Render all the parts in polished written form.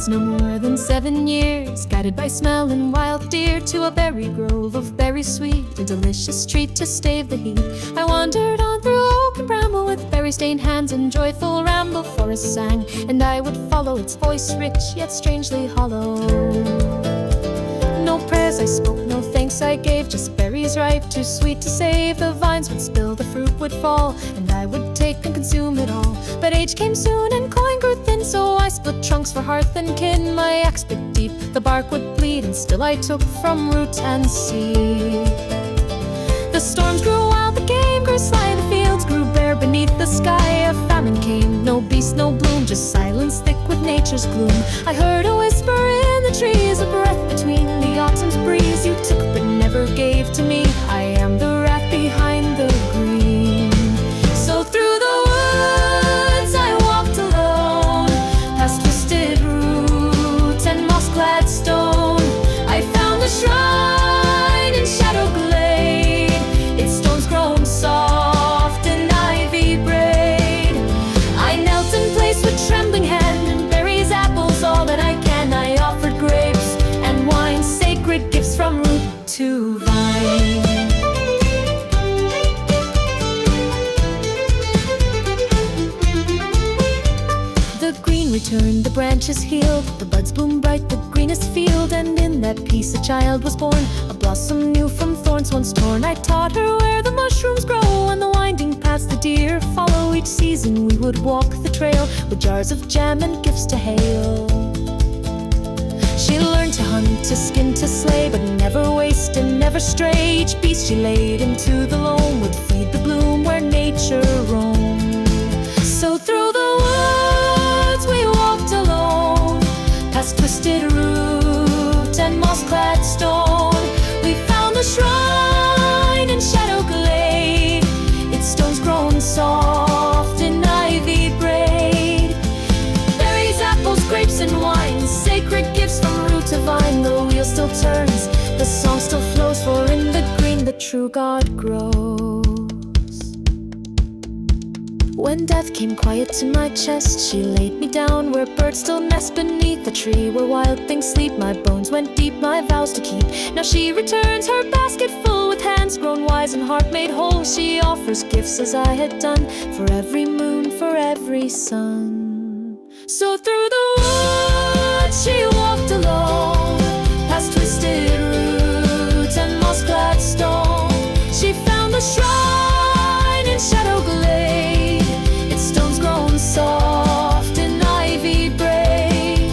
was no more than 7 years, guided by smell and wild deer, to a berry grove of berries sweet, a delicious treat to stave the heat. I wandered on through oak and bramble, with berry-stained hands and joyful ramble. Forest sang, and I would follow, its voice rich yet strangely hollow. No prayers I spoke, no thanks I gave, just berries ripe, too sweet to save. The vines would spill, the fruit would fall, and I would take and consume it all. But age came soon and coin grew thin, so I split trunks for hearth and kin. My axe bit deep, the bark would bleed, and still I took from root and seed. The storms grew wild, the game grew sly, the fields grew bare beneath the sky. A famine came, no beast, no bloom, just silence thick with nature's gloom. I heard a whisper in the trees, a breath between the autumn's breeze. You took but never gave to me, I am the wrath behind the green. So through the woods I walked alone, past twisted root and moss-clad stone. I found a shrine in shadow glade, its stones grown soft and ivy braid. I knelt in place with trembling hand, and berries, apples, all that I can. I offered grapes and wine, sacred gifts from root to vine. The green returned, the branches healed, the buds bloomed bright, the greenest field. And in that peace a child was born, a blossom new from thorns once torn. I taught her where the mushrooms grow, and the winding paths the deer follow. Each season we would walk the trail, with jars of jam and gifts to hail. She learned to hunt, to skin, to slay, but never waste and never stray. Each beast she laid into the loam would feed the bloom where nature roamed. So through the woods we walked alone, past twisted root and moss-clad stone. We found a shrine in shadow glade, its stones grown soft in ivy braid. Berries, apples, grapes, and wine, sacred gifts from root to vine. The wheel still turns, the song still flows, for in the green the true God grows. When death came quiet to my chest, she laid me down where birds still nest beneath the tree where wild things sleep. My bones went deep, my vows to keep. Now she returns, her basket full, with hands grown wise and heart made whole. She offers gifts as I had done, for every moon, for every sun. So through the woods she walked alone, past twisted root and moss-clad stone. She found a shrine in shadow glade, its stones grown soft in ivy braid.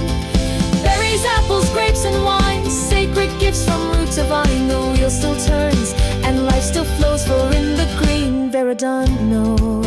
Berries, apples, grapes, and wine, sacred gifts from root to vine. The wheel still turns and life still flows, for in the green Veridanthe knows.